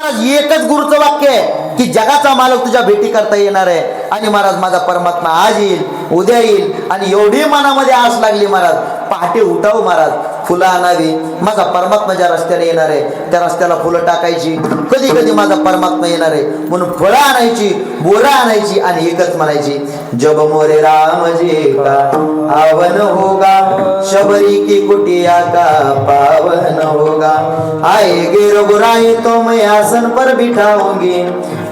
एकच गुरुचं वाक्य आहे की जगाचा मालक तुझ्या भेटी करता येणार आहे. आणि महाराज माझा परमात्मा आज येईल, उद्या येईल. आणि एवढी मनामध्ये आस लागली महाराज, पहाटे उठाव महाराज, फुलं आणावी. माझा परमात्मा ज्या रस्त्याने येणार आहे त्या रस्त्याला फुलं टाकायची. कधी कधी माझा परमात्मा येणार आहे म्हणून फळं आणायची, बोरं आणायची आणि एकच म्हणायची, जब मोरे राम जी का आवन होगा, शबरी की कुटिया का पावन होगा, आएगे रघुराई तो मैं आसन पर बिठाऊंगी,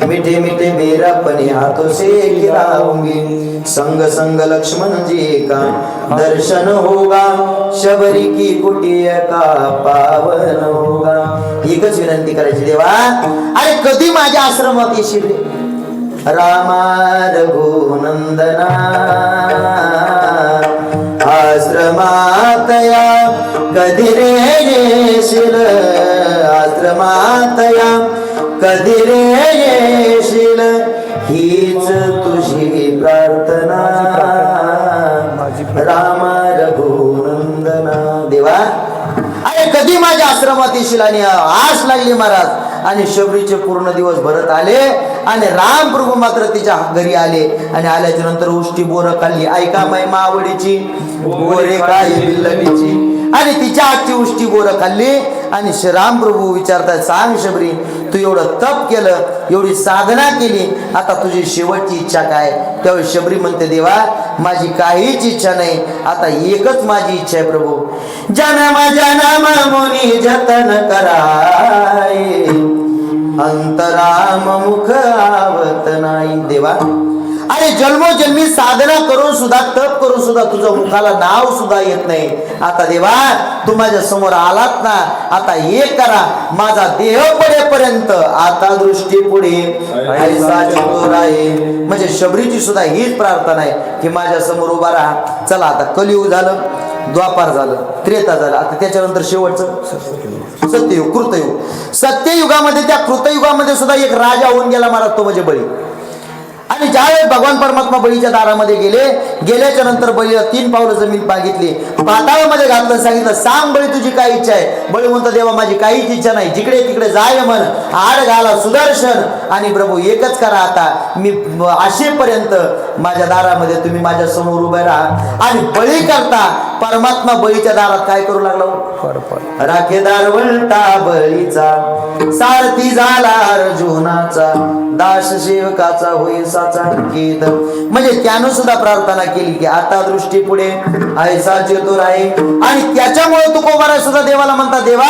मीठे मीठे मेरा अपने हाथों से खिलाऊंगी, संग संग लक्ष्मण जी का दर्शन होगा, शबरी की कुटिया का पावन होगा. एकच विनंती करायची, देवा अरे कधी माझ्या आश्रमात येशील रे? रामा रघुनंदना आश्रमात या कधी रे येशील, आश्रमात या कधी रे येशील, हीच तुझी प्रार्थना रामा रघुनंदना. देवा अरे कधी माझ्या आश्रमात येशील? आणि आस लागली महाराज. आणि शबरीचे पूर्ण दिवस भरत आले आणि राम प्रभू मात्र तिच्या घरी आले. आणि आल्याच्या नंतर उष्टी बोरं खाल्ली. ऐका महिमा आवडीची बोरे काय बिल्लडीची. आणि तिच्या हातची उष्टी बोरं खाल्ली. आणि श्रीराम प्रभू विचारतात, सांग शबरी, तू एवढं तप केलं, एवढी साधना केली, आता तुझी शेवटची इच्छा काय? त्यावेळी शबरी म्हणते, देवा माझी काहीच इच्छा नाही, आता एकच माझी इच्छा आहे प्रभू, जन्म जन्म मुनी जतन कराय, अंतराम मुख आवत नाही. देवा अरे जन्मोजन्मी साधना करून सुद्धा, तप करून सुद्धा तुझं मुखाला नाव सुद्धा येत नाही. आता देवा तू माझ्या समोर आलात ना, आता एक करा, माझा देह पडेपर्यंत आता दृष्टी पुढे ऐसा चतुर आहे. म्हणजे शबरीची सुद्धा हीच प्रार्थना आहे की माझ्या समोर उभा राहा. चला आता कलियुग झालं, द्वापार झालं, त्रेता झालं, आता त्याच्यानंतर शेवटचं सत्ययुग, कृतयुग. सत्ययुगामध्ये, त्या कृतयुगामध्ये सुद्धा एक राजा होऊन गेला महाराज, तो म्हणजे बळी. आणि ज्यावेळेस भगवान परमात्मा बळीच्या दारामध्ये गेल्याच्या नंतर बळीला 3 पावलं जमीन मागितली, पाताळामध्ये घातलं, सांगितलं, सांग बळी तुझी काय इच्छा आहे? बळी म्हणतो, देवा माझी काहीच इच्छा नाही, जिकडे तिकडे जाय मन, आड घाला सुदर्शन, आणि प्रभू एकच करा, आता मी आशेपर्यंत माझ्या दारामध्ये तुम्ही माझ्या समोर उभे राहा. आणि बळी करता परमात्मा बळीच्या दारात काय करू लागला? राखेदार वलटा बळीचा, सारथी झाला अर्जुनाचा, दास सेवकाचा होई साचा गीत. म्हणजे त्यानं सुद्धा प्रार्थना केली की आता दृष्टी पुढे ऐसा चतुर आहे. आणि त्याच्यामुळे तुकोबाराय सुद्धा देवाला म्हणतात, देवा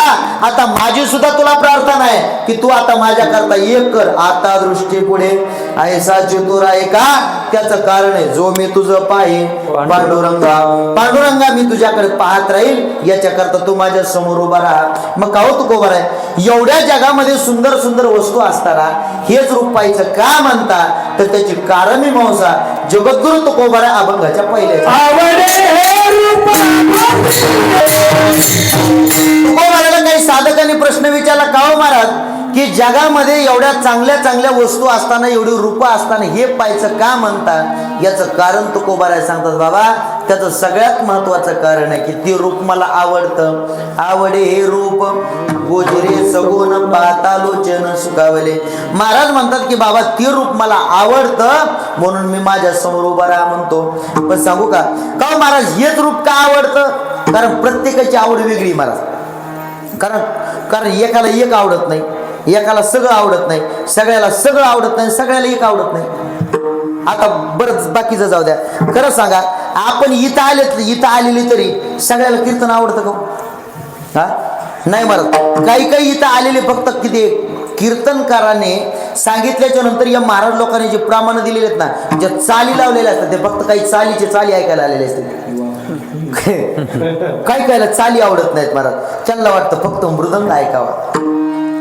आता माझी सुद्धा तुला प्रार्थना आहे की तू आता माझ्या करता एक कर, आता दृष्टी पुढे ऐसा चतुर आहे. का? त्याचं कारण आहे, जो मी तुझं पाहे पांडुरंगा, पांडुरंगा मी तुझ्याकडे पाहत राहील, याच्या करता तू माझ्या समोर उभा राहा. मग का हो तुकोबाराय, एवढ्या जगामध्ये सुंदर सुंदर वस्तू असताना हेच रूप पाहायचं का म्हणता? तर त्याची कारण मीमांसा जगद्गुरु तुकोबाराय अभंगाच्या पहिल्या तुकोबारायला काही साधकांनी प्रश्न विचारला, का हो महाराज की जगामध्ये एवढ्या चांगल्या चांगल्या वस्तू असताना, एवढी रूप असताना हे पाहायचं का म्हणता? याचं कारण तुकोबाराय सांगतात, बाबा त्याचं सगळ्यात महत्वाचं कारण आहे की ते रूप मला आवडतं. आवडे हे रूप गोजरे सगुण पातालोचन सुखावले. महाराज म्हणतात की बाबा ते रूप मला आवडतं म्हणून मी माझ्या समोर उभा राहा म्हणतो. पण सांगू का का महाराज हेच रूप का आवडतं? कारण प्रत्येकाची आवड वेगळी महाराज. कारण एकाला एक आवडत नाही, एकाला सगळं आवडत नाही, सगळ्याला सगळं आवडत नाही, सगळ्याला एक आवडत नाही. आता बरंच बाकीचं जाऊ द्या, खरं सांगा, आपण इथं आलेली तरी सगळ्याला कीर्तन आवडतं का? हा नाही महाराज. काही इथं आलेले फक्त किती कीर्तनकाराने सांगितल्याच्या नंतर या महाराज लोकांनी जे प्रमाण दिलेले आहेत ना, ज्या चाली लावलेल्या असतात, ते फक्त काही चाली ऐकायला आलेले असतात. काही चाली आवडत नाहीत महाराज, त्यांना वाटतं फक्त मृदंग ऐकावा.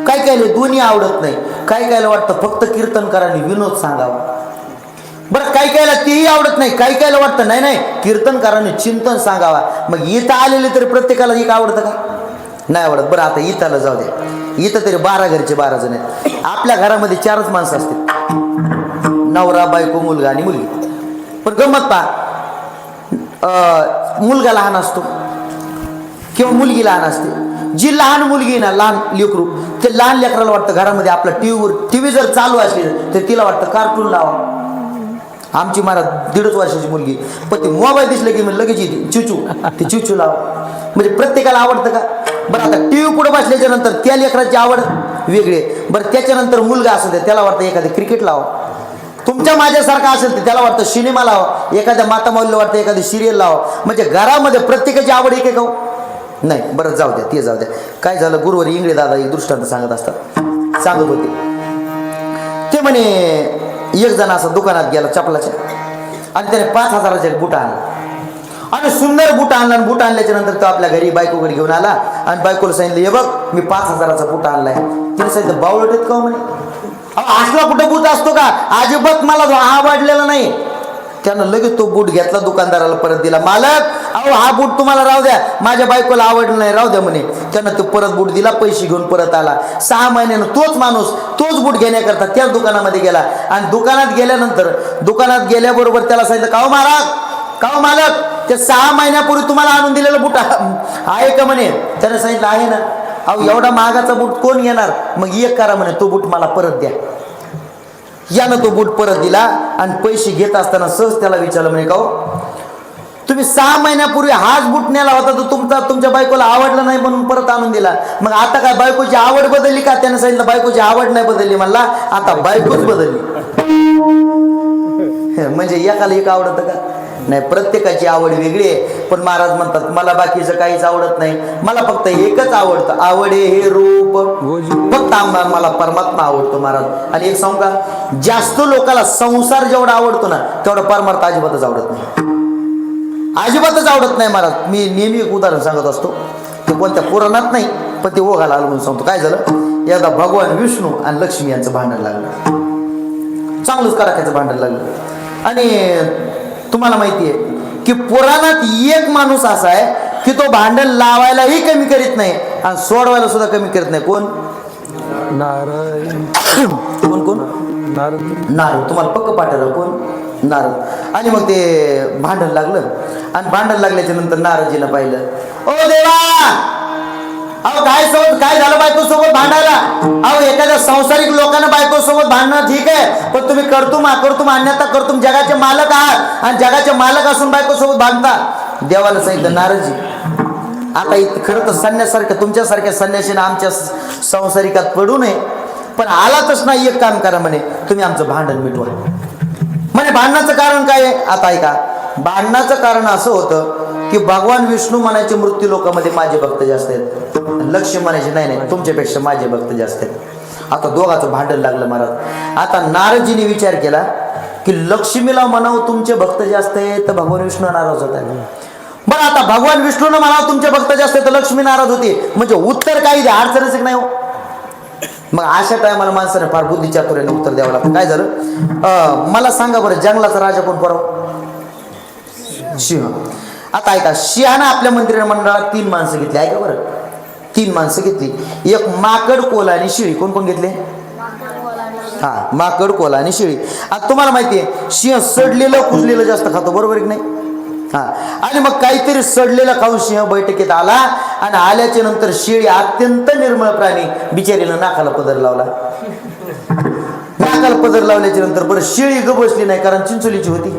काही दोन्ही आवडत नाही, काही वाटतं फक्त कीर्तनकारांनी विनोद सांगावा. बरं काही तेही आवडत नाही, काही वाटतं नाही कीर्तनकारांनी चिंतन सांगावा. मग इथं आलेले तरी प्रत्येकाला एक आवडतं का? नाही आवडत. बरं आता इथंला जाऊ द्या, इथं तरी 12 घरचे 12 जण आहेत. आपल्या घरामध्ये 4च माणसं असतात, नवरा बायको मुलगा आणि मुलगी. पण गंमत पहा, मुलगा लहान असतो किंवा मुलगी लहान असते, जी लहान मुलगी आहे ना, लहान लेकरू, ते लहान लेकराला वाटतं घरामध्ये आपला टीव्ही जर चालू असली तर तिला वाटतं कार्टून लावा. आमची मला 1.5 वर्षाची मुलगी, पण ती मोबाईल दिसलं की मी लगेच येते चिचू, ती चिचू लावा. म्हणजे प्रत्येकाला आवडतं का? बरं आता टीव्ही पुढे बसल्याच्या नंतर त्या लेकराची आवड वेगळी आहे. बरं त्याच्यानंतर मुलगा असू दे, त्याला वाटतं एखादी क्रिकेट लावा. तुमच्या माझ्यासारखा असेल तर त्याला वाटतं सिनेमा लावा, एखाद्या माता माऊलीला वाटतं एखादी सिरियल लावा. म्हणजे घरामध्ये प्रत्येकाची आवड एक का नाही. बरं जाऊ द्या, ते जाऊ द्या. काय झालं, गुरुवारी इंगळे दादा एक दृष्टांत सांगत असतात. सांगत होते ते म्हणे, एक जण असं दुकानात गेला चपलाच्या, आणि त्याने 5,000चे बूट आणला, आणि सुंदर बूट आणला. आणि बूट आणल्याच्या नंतर तो आपल्या घरी बायकोकडे घेऊन आला, आणि बायकोला सांगितलं, हे बघ मी 5,000चा बूट आणलाय. तिने सांगितलं, बावळट आहेत का म्हणे, असला कुठं बूट असतो का? अजिबात मला आवडलेला नाही. त्यानं लगेच तो बूट घेतला, दुकानदाराला परत दिला. मालक, अहो हा बूट तुम्हाला राहू द्या, माझ्या बायकोला आवडलं नाही, राहू द्या म्हणे. त्यानं तो परत बूट दिला, पैसे घेऊन परत आला. 6 महिन्यानं तोच माणूस तोच बूट घेण्याकरता त्याच दुकानामध्ये गेला, आणि दुकानात गेल्यानंतर दुकानात गेल्याबरोबर त्याला सांगितलं, का हो महाराज, का हो मालक, ते 6 महिन्यापूर्वी तुम्हाला आणून दिलेलं बूट आहे का म्हणे. त्यानं सांगितलं, आहे ना. अहो एवढा महागाचा बूट कोण घेणार? मग एक करा म्हणे, तो बूट मला परत द्या. यानं तो बूट परत दिला, आणि पैसे घेत असताना सहज त्याला विचारलं म्हणे, का हो तुम्ही 6 महिन्यापूर्वी हाच बूट नेला होता, तर तुमच्या बायकोला आवडला नाही म्हणून परत आणून दिला, मग आता काय बायकोची आवड बदलली का? त्याने सांगितलं, बायकोची आवड नाही बदलली, म्हणला आता बायकोच बदलली. म्हणजे एकाला एक आवडतं का? नाही, प्रत्येकाची आवड वेगळी आहे. पण महाराज म्हणतात, मला बाकीचं काहीच आवडत नाही, मला फक्त एकच आवडतं, आवडे हे रूप फक्त मला परमात्मा आवडतो महाराज. आणि एक सांगू का, जास्त लोकांना संसार जेवढा आवडतो ना, तेवढा परमार्थ अजिबातच आवडत नाही, अजिबातच आवडत नाही महाराज. मी नेहमी एक उदाहरण सांगत असतो, ते कोणत्या पुराणात नाही, पण ते ओघाला आलं म्हणून सांगतो. काय झालं, एकदा भगवान विष्णू आणि लक्ष्मी यांचं भांडण लागलं, चांगलंच करायचं भांडण लागलं. आणि तुम्हाला माहिती आहे की पुराणात एक माणूस असा आहे की तो भांडण लावायलाही कमी करीत नाही आणि सोडवायला सुद्धा कमी करत नाही. कोण? नारायण. कोण? नारद. तुम्हाला पक्क पाठवलं, कोण? नारद. आणि मग ते भांडण लागलं, आणि भांडण लागल्याच्या नंतर नारदजीनं पाहिलं, ओ देवा, अहो काय झालं बायको सोबत भांडायला? अहो एखाद्या संसारिक लोकांना बायको सोबत भांडणं ठीक आहे, पण तुम्ही करतुम अन्यथा करतुम जगाचे मालक आहात, आणि जगाचे मालक असून बायको सोबत भांडता. देवाला सांगितलं, नारदजी आता खरं तर संन्यासारखं तुमच्यासारख्या संन्यासीने आमच्या संसारिकात पडू नये, पण आलातच नाही, एक काम करा म्हणे, तुम्ही आमचं भांडण मिटवा. म्हणे भांडणाचं कारण काय आहे? आता ऐका, भांडणाचं कारण असं होतं की भगवान विष्णू म्हणायचे, मृत्यू लोकांमध्ये माझे भक्त जास्त आहेत, लक्ष्मी म्हणायचे, नाही तुमच्यापेक्षा माझे भक्त जास्त आहेत. आता दोघांचं भांडण लागलं महाराज. आता नारदजीने विचार केला की लक्ष्मीला म्हणावं तुमचे भक्त जास्त आहेत, तर भगवान विष्णू नाराज होता. बरं आता भगवान विष्णूनं म्हणावं तुमचे भक्त जास्त आहेत, तर लक्ष्मी नाराज होती. म्हणजे उत्तर काही द्या, अडचणच नाही हो. मग अशा टायमाला माणसाने फार बुद्धिचातुर्याने उत्तर द्यावं लागतं. काय झालं, मला सांगा बरं, जंगलाचा राजा कोण पराव? सिंह. आता ऐका, सिंहानं आपल्या मंत्रिमंडळात 3 माणसं घेतली. ऐका बरं, 3 माणसं घेतली. एक माकड, कोल्हा आणि शिळी. कोण कोण घेतले? हा, माकड, कोल्हा आणि शिळी. आता तुम्हाला माहिती आहे, सिंह सडलेलं कुजलेलं जास्त खातो, बरोबर आहे की नाही? हा. आणि मग काहीतरी सडलेलं खाऊन सिंह बैठकीत आला, आणि आल्याच्या नंतर शेळी, अत्यंत निर्मळ प्राणी, बिचारीनं नाकाला पदर लावला. नाकाला पदर लावल्याच्या नंतर बरं शेळी ग बसली नाही, कारण चिंचोलीची होती.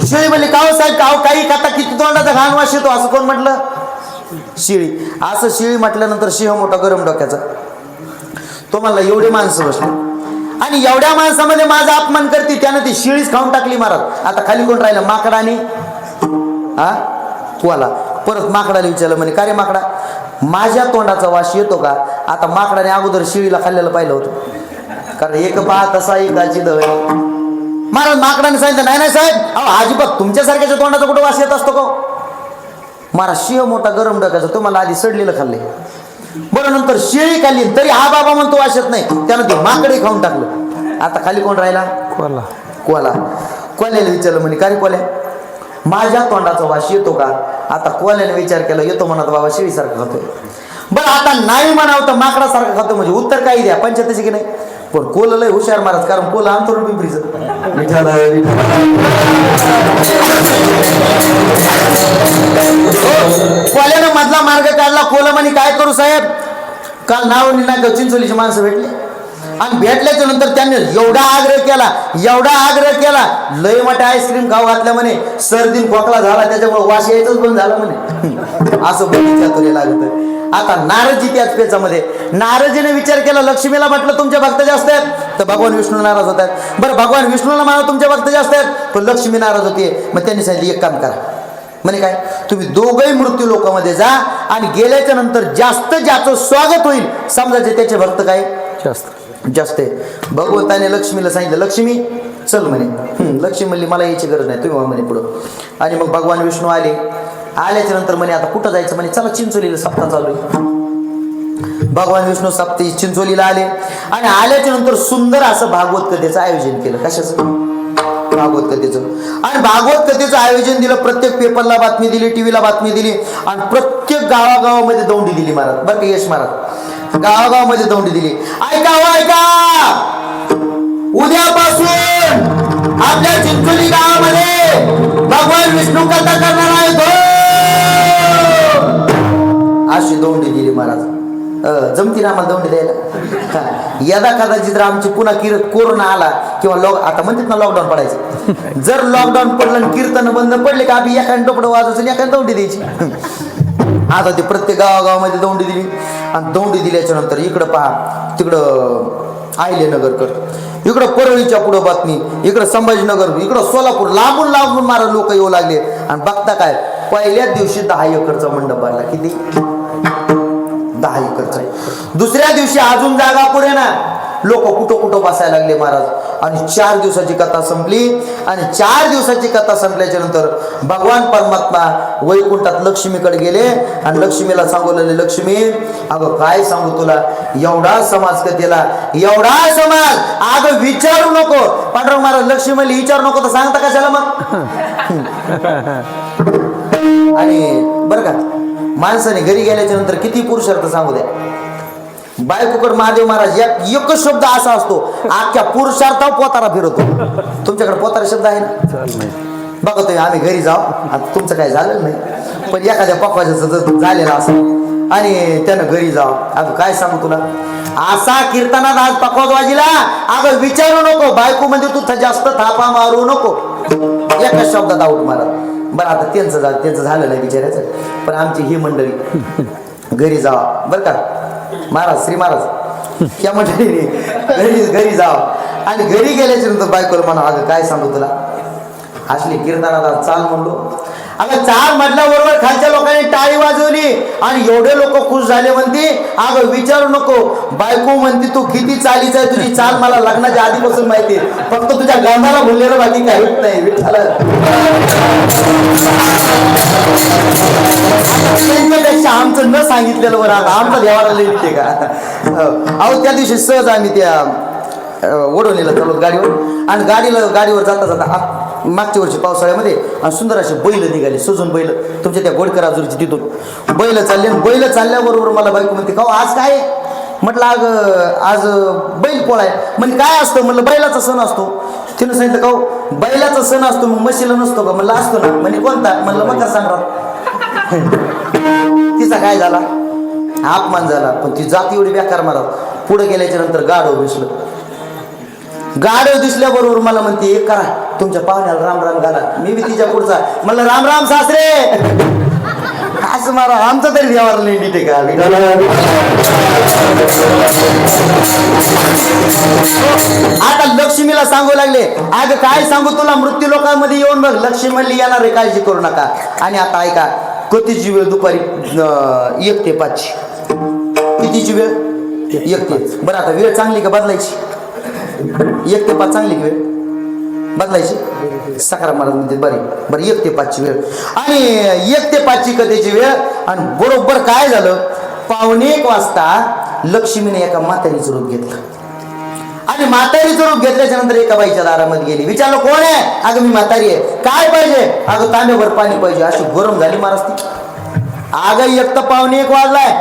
शेळी म्हणली, का हो साहेब, का हो काही खाता, किती तोंडाचा घाण वास येतो, असं कोण म्हटलं? शेळी. असं शेळी म्हटल्यानंतर सिंह मोठा गरम डोक्याचा, तो म्हणला, एवढे माणसं बसले आणि एवढ्या माणसामध्ये माझा अपमान करते, त्यानं ती शेळीच खाऊन टाकली महाराज. आता खाली कोण राहिलं? माकडा आणि कोल्हा. परत माकडाला विचारलं, म्हणे, का रे माकडा, माझ्या तोंडाचा वास येतो का? आता माकडाने अगोदर शेळीला खाल्लेलं पाहिलं होतं, कारण एक पाहा तसा एकाची दव. महाराज माकडाने सांगितलं, नाही साहेब, अहो अजिबात तुमच्यासारख्याच्या तोंडाचा कुठं वास येत असतो का? महाराज सिंह मोठा गरम डोक्याचा, तुम्हाला आधी सडलेलं खाल्ले, बरं नंतर शेळी खाल्ली, तरी हा बाबा म्हणतो वास येत नाही, त्यानं ते माकडे खाऊन टाकलं. आता खाली कोण राहिला? कोल्हा. कोल्ह्याला विचारलं, म्हणे, का रे कोल्ह्या, माझ्या तोंडाचा वास येतो का? आता कोल्ह्याने विचार केला, येतो म्हणत, बाबा शेळीसारखं खातोय. बरं आता नाही म्हणावं तर माकडासारखं खातो, म्हणजे उत्तर काही द्या, पंचायतीची की नाही? पण कोल लय हुशार महाराज, कारण कोल अंतरून पिंपरीचं. कोल्यानं मधला मार्ग काढला. कोल म्हणे काय करू साहेब, काल नाव ना चिंचोलीची माणसं भेटले आणि भेटल्याच्या नंतर त्यांनी एवढा आग्रह केला लय मोठ्या आईस्क्रीम खाऊ घातल्या म्हणे. सर्दीन खोकला झाला त्याच्यामुळे वास यायचंच बंद झालं म्हणे. असं बघितलं तुला लागतं. आता नारदजी त्याच पेचामध्ये, नारदजीने विचार केला लक्ष्मीला म्हटलं तुमचे भक्त जास्त आहेत तर भगवान विष्णू नाराज होत आहेत. बरं भगवान विष्णूला म्हणा तुमचे भक्त जास्त आहेत पण लक्ष्मी नाराज होते. मग त्यांनी सांगितलं एक काम करा म्हणे काय, तुम्ही दोघंही मृत्यू लोकांमध्ये जा आणि गेल्याच्या नंतर जास्त ज्याचं स्वागत होईल समजायचे त्याचे भक्त काय जास्त आहे. भगवंताने लक्ष्मीला सांगितलं लक्ष्मी चल म्हणे. लक्ष्मी म्हणली मला यायची गरज नाही, तुम्ही म्हणे पुढं. आणि मग भगवान विष्णू आल्याच्या नंतर म्हणे आता कुठं जायचं म्हणे, चला चिंचोलीला सप्ताह चालू आहे. भगवान विष्णू सप्ताह चिंचोलीला आले आणि आल्याच्या नंतर सुंदर असं भागवत कथेचं आयोजन केलं. कशाचं? भागवत कथेचं. आणि भागवत कथेचं आयोजन दिलं. प्रत्येक पेपरला बातमी दिली, टीव्हीला बातमी दिली आणि प्रत्येक गावागावामध्ये दौंडी दिली महाराज. बरं का यश महाराज, गावागावामध्ये दौंडी दिली. ऐका उद्यापासून आपल्या चिंचोली गावामध्ये भगवान विष्णू कथा करणार आहेत. अशी दौंडी दिली महाराज. जमती ना आम्हाला दौंडी द्यायला. यदा कदाचित जर आमची पुन्हा कोरोना आला किंवा आता म्हणतात ना लॉकडाऊन पडायचं, जर लॉकडाऊन पडलं आणि कीर्तन बंद पडले का आम्ही एखादं टोपडं वाजवायचं आणि एखादं दौंडी द्यायची. आता ते प्रत्येक गावागावामध्ये दौंडी दिली आणि दौंडी दिल्याच्या नंतर इकडं पहा, तिकडं आहिलेनगरकर, इकडं परळीच्या पुढं बातमी, इकडं संभाजीनगर, इकडं सोलापूर, लांबून मारा लोक येऊ लागले. आणि बघता काय, पहिल्याच दिवशी 10 एकरचा मंडप भरला. किती? 10 एकरचा. दुसऱ्या दिवशी अजून जागा पुढे ना, लोक कुठं बसायला लागले महाराज. आणि 4 दिवसाची कथा संपली. आणि 4 दिवसाची कथा संपल्याच्या नंतर भगवान परमात्मा वैकुंठात लक्ष्मीकडे गेले आणि लक्ष्मीला सांगू लागले लक्ष्मी अगं काय सांगू तुला, एवढा समाज कथेला, एवढा समाज, अगं विचारू नको. पांडुरंग महाराज लक्ष्मी म्हणली विचारू नको तर सांगता कशाला मग. आणि बरं का माणसाने घरी गेल्याच्या नंतर किती पुरुषार्थ सांगू द्या, बायकोकड महादेव महाराज एकच शब्द असा असतो अख्ख्या पुरुषार्थावर पोतारा फिरवतो. तुमच्याकडे पोतारा शब्द आहे ना? बघा तुम्ही आम्ही घरी जाऊ, आता तुमचं काय झालं नाही पण एखाद्या पक्वाचं झालेलं असं आणि त्यानं घरी जाऊ, अगं काय सांगू तुला असा कीर्तनात आज पकवाज वाजिला, अगं विचारू नको. बायको म्हणजे तू जास्त थापा मारू नको, एकाच शब्दात आऊट मारा. बरं आता त्यांचं झालं नाही बिचारायचं, पण आमची ही मंडळी घरी जावा बरं का महाराज, श्री महाराज या मंडळीने घरी जावं आणि घरी गेल्याच्या नंतर बायकोला म्हणा अगं काय सांगू तुला, असली कीर्तनाला चाल म्हणलो. अगं चाल म्हटल्याबरोबर खालच्या लोकांनी टाळी वाजवली आणि एवढे लोक खुश झाले. म्हणते अगं विचारू नको, बायको म्हणते तू किती चालीचं आहे, तुझी चाल मला लग्नाच्या आधीपासून माहिती आहे, फक्त तुझ्या गांधाला बोललेलं बाकी काहीच नाही. त्यांच्यापेक्षा आमचं न सांगितलेलं बरं, आता आमचं देवाला लिहिते का. अहो त्या दिवशी सहज आम्ही त्या ओढवलेलं चालवत गाडीवर आणि गाडीवर जाता मागच्या वर्षी पावसाळ्यामध्ये आणि सुंदर असे बैल निघाले, सजून बैल तुमच्या त्या गोडकर आजूरची तिथून बैल चालले. बैल चालल्याबरोबर मला बायको म्हणते का आज काय, म्हटलं आज बैल पोळा आहे. म्हणजे काय असतं, म्हणलं बैलाचा सण असतो. तिनं सांगितलं का बैलाचा सण असतो मग म्हशीला नसतो का, म्हणलं असतो ना. म्हणजे कोणता, म्हणलं मकर संक्रांत. तिचा काय झाला अपमान झाला, पण ती जाती एवढी बेकार मारा. पुढे गेल्याच्या नंतर गाढव दिसलं, गाढव दिसल्याबरोबर मला म्हणते एक करा तुमच्या पाहुण्याला राम राम घाला. मी बी तिच्या पुढचा म्हणलं राम राम सासरे असं मारा. आमचं तरी देवाला लेंडी ते का. आता लक्ष्मीला सांगू लागले अगं काय सांगू तुला, मृत्यू लोकांमध्ये येऊन बघ. लक्ष्मी म्हणली येणार रे, काळजी करू नका. आणि आता ऐका कधीची वेळ दुपारी 1 ते 5. कितीची वेळ 1 ते. बरं आता वेळ चांगली का बदलायची, 1 ते 5 चांगली वेळ बदलायची. सकाराम महाराज म्हणते बरं 1 ते 5 ची वेळ आणि 1 ते 5 ची कथेची वेळ. आणि बरोबर काय झालं, 1:15 वाजता लक्ष्मीने एका म्हातारीचं रूप घेतलं आणि म्हातारीचं रूप घेतल्याच्या नंतर एका बाईच्या दारामध्ये गेली. विचारलं कोण आहे, अगं मी म्हातारी आहे. काय पाहिजे, अगं तांब्याभर पाणी पाहिजे. अशी गरम झाली महाराज ती. अगं एक तर 1:15 वाजलाय,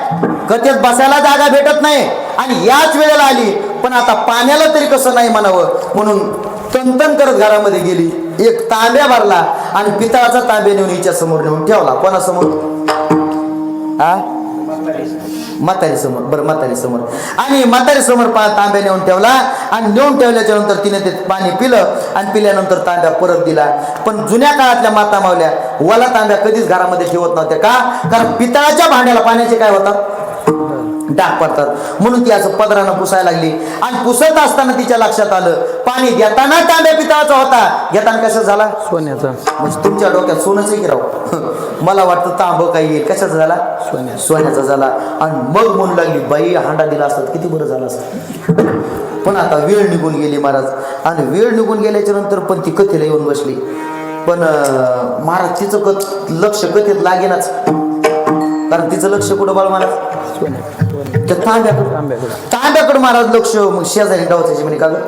कथेत बसायला जागा भेटत नाही आणि याच वेळेला आली. पण आता पाण्याला तरी कसं नाही म्हणावं म्हणून तनतन करत घरामध्ये गेली. एक तांब्या भरला आणि पितळाचा तांब्या नेऊन हिच्या समोर नेऊन ठेवला. कोणासमोर? हा, म्हातारी समोर. बरं, म्हातारी समोर. आणि म्हातारी समोर तांब्या नेऊन ठेवला आणि नेऊन ठेवल्याच्या नंतर तिने ते पाणी पिलं आणि पिल्यानंतर तांब्या परत दिला. पण जुन्या काळातल्या माता मावल्या वाला तांब्या कधीच घरामध्ये ठेवत नव्हत्या. का? कारण पितळाच्या भांड्याला पाण्याचे काय होतात? डाग पडतात. म्हणून ती असं पदरानं पुसायला लागली. आणि पुसत असताना तिच्या लक्षात आलं पाणी देताना तांब्या पितळाचा होता, घेताना कसं झाला? सोन्याचा. म्हणजे तुमच्या डोक्यात सोनंच की राव. मला वाटतं तांब काही येईल. कशाचा झाला? सोन्याचा झाला. आणि मग म्हणू लागली बाई हांडा दिला असतात किती बरं झालं असतं. पण आता वेळ निघून गेली महाराज. आणि वेळ निघून गेल्याच्या नंतर पण ती कथेला येऊन बसली. पण महाराज तिचं लक्ष कथेत लागेनाच. कारण तिचं लक्ष कुठं बाळ महाराज? तांब्याकडे महाराज लक्ष. मग शेजारी डावचायची म्हणे का गं?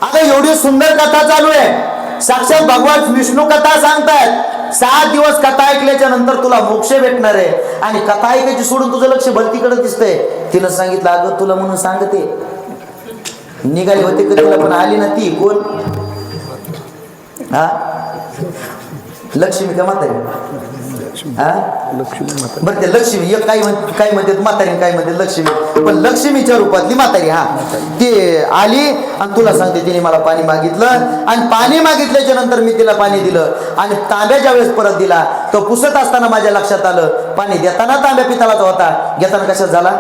आता एवढी सुंदर कथा चालू आहे. साक्षात भगवान विष्णू कथा सांगतायत. 7 दिवस कथा ऐकल्याच्या नंतर तुला मोक्ष भेटणार आहे. आणि कथा ऐकायची सोडून तुझं लक्ष भलतीकडे दिसतंय. तिनं सांगितलं अगं तुला म्हणून सांगते. निघाली होते कधीला पण आली ना ती कोण? हा, लक्ष्मी का म्हातारी? हा, बरं ते लक्ष्मी. एक काय म्हणतात म्हातारी, काय म्हणतात लक्ष्मी. पण लक्ष्मीच्या रूपातली म्हातारी. हा, ती आली आणि तुला सांगते तिने मला पाणी मागितलं. आणि पाणी मागितल्याच्या नंतर मी तिला पाणी दिलं. आणि तांब्याच्या वेळेस परत दिला. तो पुसत असताना माझ्या लक्षात आलं पाणी देताना तांब्या पितळाचा होता, घेताना कशात झाला?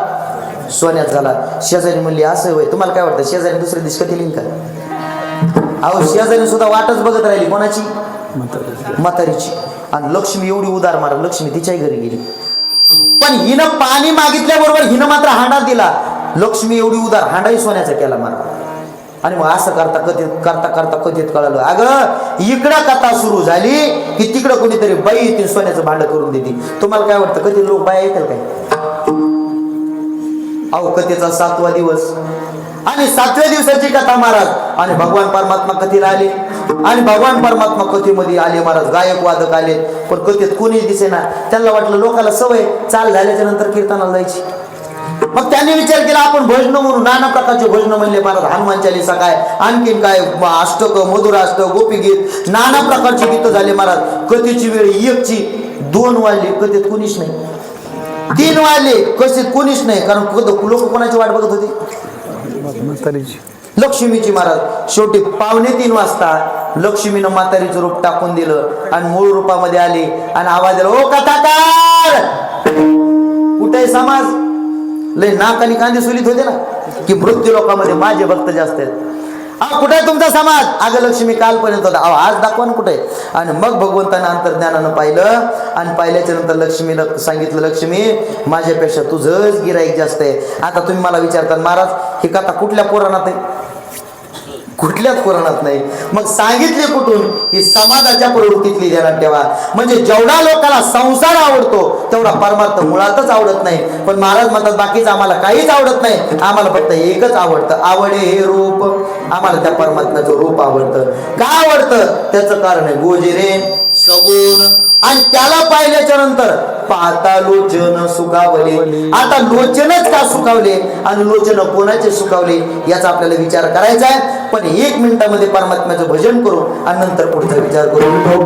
सोन्यात झाला. शेजारी म्हणली असं होय. तुम्हाला काय वाटतं शेजारी दुसऱ्या दिवशी कधी लिहिन का? अहो शेजारी सुद्धा वाटच बघत राहिली. कोणाची? म्हातारीची. आणि लक्ष्मी एवढी उदार मारत लक्ष्मी तिच्याही घरी गेली. पण हिनं पाणी मागितल्याबरोबर हिनं मात्र हांडा दिला. लक्ष्मी एवढी उदार हांडाही सोन्याचा केला मारा. आणि मग असं करता करता कथेत कळालं अगं इकडं कथा सुरू झाली की तिकडं कोणीतरी बाई ते सोन्याचं भांड करून देते. तुम्हाला काय वाटतं कधी लोक बाया ऐकल काय? अहो कथेचा 7वा दिवस आणि 7व्या दिवसाची कथा महाराज. आणि भगवान परमात्मा कथेला आले. आणि भगवान परमात्मा कथेमध्ये आले महाराज. गायक वादक आले. पण कथेत कोणी दिसेना. त्यांना वाटलं लोकांना सवय चाल झाल्याच्या नंतर कीर्तनाला जायची. मग त्यांनी विचार केला आपण भजन म्हणून नाना प्रकारचे भजन म्हणले महाराज. हनुमान चालीसा काय, आणखीन काय, अष्टक, मधुराष्टक, गोपीगीत, नाना प्रकारची गीतं झाले महाराज. कथेची वेळ 1ची 2 वाजले. कथेत कोणीच नाही. 3 वाजले. कथेत कोणीच नाही. कारण लोक कोणाची वाट बघत होते? लक्ष्मीची महाराज. शेवटी 2:45 वाजता लक्ष्मीनं म्हातारीचं रूप टाकून दिलं आणि मूळ रूपामध्ये आली आणि आवाज दिला ओ कथाकार. कुठे समाज लय नाक आणि कांदे सुलीत होते ना की मृत्यू लोकांमध्ये माझे भक्त जास्त आहेत. कुठे तुमचा समाज? अगं लक्ष्मी कालपर्यंत होता. आज दाखवा ना कुठे. आणि मग भगवंतानं अंतर्ज्ञानानं पाहिलं आणि पाहिल्याच्या नंतर लक्ष्मीला सांगितलं लक्ष्मी माझ्यापेक्षा तुझंच गिराईक जास्त आहे. आता तुम्ही मला विचारता महाराज ही कथा कुठल्या पुराणात आहे? कुठल्याच पुराणात नाही. मग सांगितले कुठून? ही समाजाच्या प्रवृत्तीतली ध्यानात ठेवा. म्हणजे जेवढा लोकांना संसार आवडतो तेवढा परमार्थ मुळातच आवडत नाही. पण महाराज म्हणतात बाकीचं आम्हाला काहीच आवडत नाही. आम्हाला फक्त एकच आवडतं. आवडे हे रूप. आम्हाला त्या परमात्म्याचं रूप आवडतं. का आवडतं? त्याचं कारण आहे गोजिरे सगुण. आणि त्याला पाहिल्याच्या नंतर पाहता लोचन सुखावले. आता लोचनच का सुखावले आणि लोचन कोणाचे सुखावले याचा आपल्याला विचार करायचा आहे. पण 1 मिनिटामध्ये परमात्म्याचं भजन करू आणि नंतर पुढचा विचार करू.